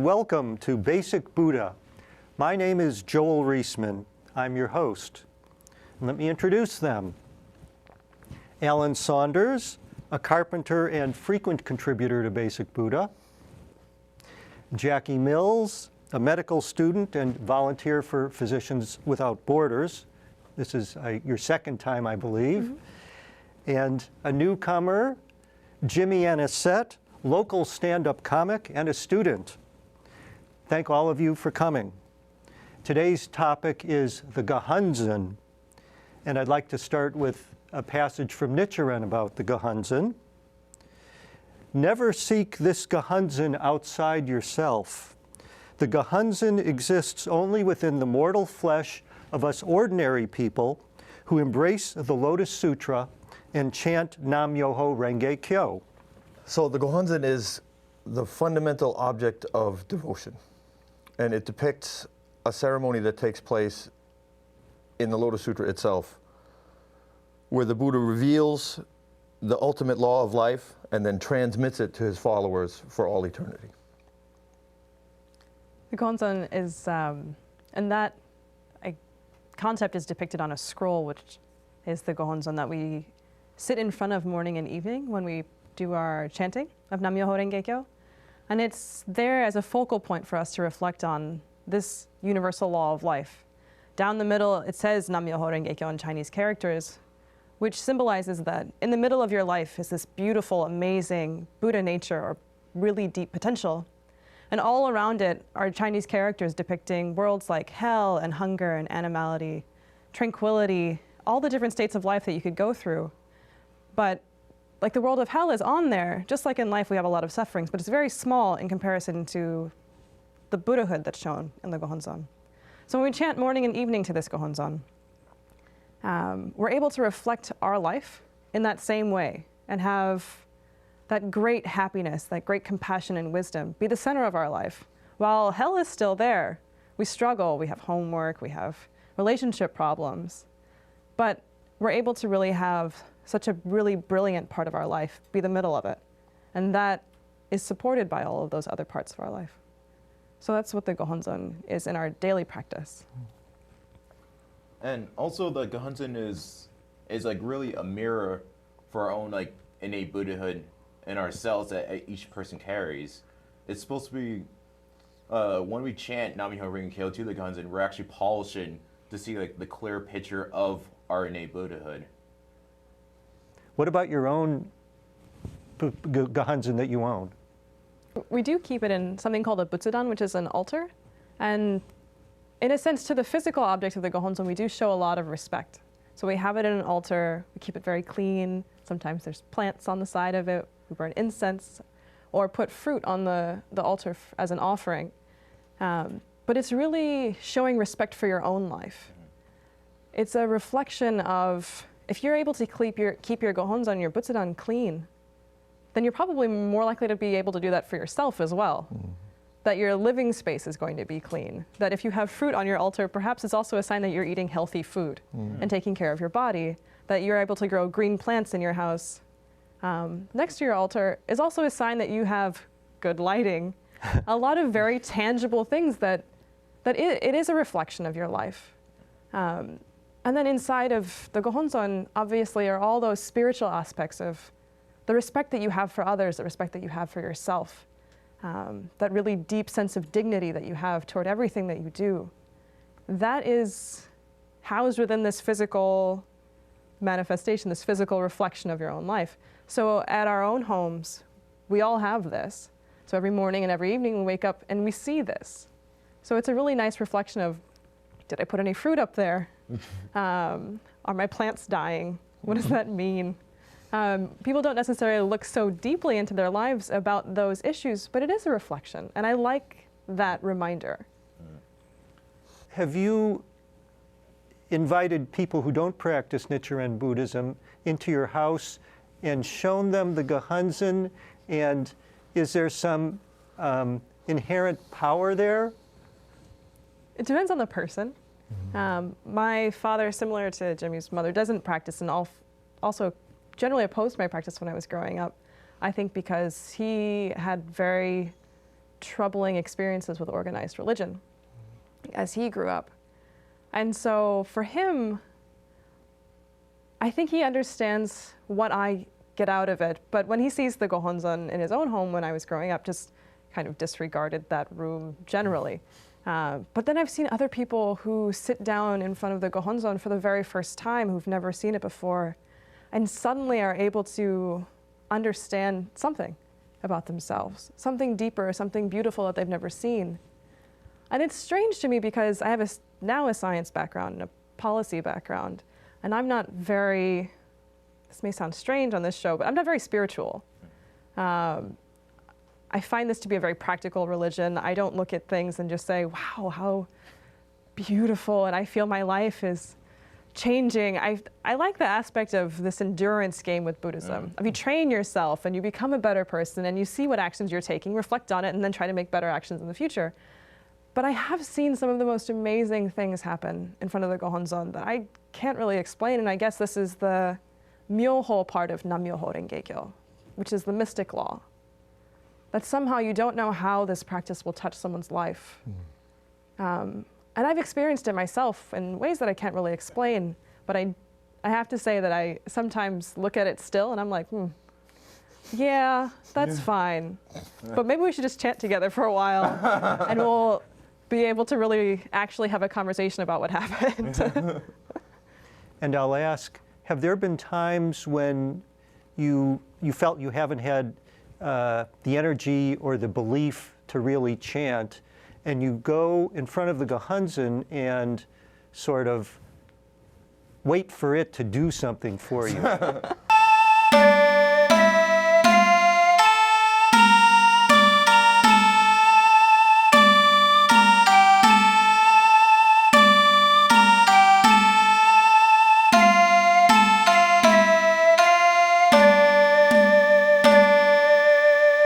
and welcome to Basic Buddha. My name is Joel Reisman. I'm your host. And let me introduce them. Alan Saunders, a carpenter and frequent contributor to Basic Buddha. Jackie Mills, a medical student and volunteer for Physicians Without Borders. This is your second time, I believe. Mm-hmm. And a newcomer, Jimmy Anisette, local stand-up comic and a student. Thank all of you for coming. Today's topic is the Gohonzon, and I'd like to start with a passage from Nichiren about the Gohonzon. Never seek this Gohonzon outside yourself. The Gohonzon exists only within the mortal flesh of us ordinary people who embrace the Lotus Sutra and chant Nam-myoho Renge Kyo. So the Gohonzon is the fundamental object of devotion, and it depicts a ceremony that takes place in the Lotus Sutra itself, where the Buddha reveals the ultimate law of life and then transmits it to his followers for all eternity. The Gohonzon is, and that concept is depicted on a scroll, which is the Gohonzon that we sit in front of morning and evening when we do our chanting of Nam-myoho Renge Kyo. And it's there as a focal point for us to reflect on this universal law of life. Down the middle, it says Nam-myoho Renge Kyo in Chinese characters, which symbolizes that in the middle of your life is this beautiful, amazing Buddha nature or really deep potential. And all around it are Chinese characters depicting worlds like hell and hunger and animality, tranquility, all the different states of life that you could go through. But like the world of hell is on there, just like in life we have a lot of sufferings, but it's very small in comparison to the Buddhahood that's shown in the Gohonzon. So when we chant morning and evening to this Gohonzon, we're able to reflect our life in that same way and have that great happiness, that great compassion and wisdom be the center of our life. While hell is still there, we struggle, we have homework, we have relationship problems, but we're able to really have such a really brilliant part of our life be the middle of it. And that is supported by all of those other parts of our life. So that's what the Gohonzon is in our daily practice. And also the Gohonzon is like really a mirror for our own like innate Buddhahood in ourselves that each person carries. It's supposed to be, when we chant Nam-myoho Renge Kyo to the Gohonzon, we're actually polishing to see like the clear picture of our innate Buddhahood. What about your own Gohonzon that you own? We do keep it in something called a butsudan, which is an altar. And in a sense, to the physical object of the Gohonzon, we do show a lot of respect. So we have it in an altar, we keep it very clean. Sometimes there's plants on the side of it, we burn incense, or put fruit on the altar as an offering. But it's really showing respect for your own life. It's a reflection of, if you're able to keep your Gohonzon, your butsudan clean, then you're probably more likely to be able to do that for yourself as well. That your living space is going to be clean. That if you have fruit on your altar, perhaps it's also a sign that you're eating healthy food and taking care of your body. That you're able to grow green plants in your house. Next to your altar is also a sign that you have good lighting. A lot of very tangible things that it is a reflection of your life. And then inside of the Gohonzon, obviously, are all those spiritual aspects of the respect that you have for others, the respect that you have for yourself, that really deep sense of dignity that you have toward everything that you do. That is housed within this physical manifestation, this physical reflection of your own life. So at our own homes, we all have this. So every morning and every evening we wake up and we see this. So it's a really nice reflection of, did I put any fruit up there? Are my plants dying? What does that mean? People don't necessarily look so deeply into their lives about those issues, but it is a reflection, and I like that reminder. Have you invited people who don't practice Nichiren Buddhism into your house and shown them the Gohonzon, and is there some inherent power there? It depends on the person. My father, similar to Jimmy's mother, doesn't practice and also generally opposed my practice when I was growing up. I think because he had very troubling experiences with organized religion as he grew up. And so for him, I think he understands what I get out of it. But when he sees the Gohonzon in his own home when I was growing up, just kind of disregarded that room generally. But then I've seen other people who sit down in front of the Gohonzon for the very first time, who've never seen it before, and suddenly are able to understand something about themselves, something deeper, something beautiful that they've never seen. And it's strange to me because I have now a science background and a policy background, and I'm not very, this may sound strange on this show, but I'm not very spiritual. I find this to be a very practical religion. I don't look at things and just say, wow, how beautiful, and I feel my life is changing. I like the aspect of this endurance game with Buddhism. If you train yourself and you become a better person and you see what actions you're taking, reflect on it, and then try to make better actions in the future. But I have seen some of the most amazing things happen in front of the Gohonzon that I can't really explain, and I guess this is the myoho part of Nam-myoho Renge-kyo, which is the mystic law. That somehow you don't know how this practice will touch someone's life. And I've experienced it myself in ways that I can't really explain, but I have to say that I sometimes look at it still and I'm like, yeah, that's fine. But maybe we should just chant together for a while and we'll be able to really actually have a conversation about what happened. And I'll ask, have there been times when you felt you haven't had the energy or the belief to really chant, and you go in front of the Gohonzon and sort of wait for it to do something for you?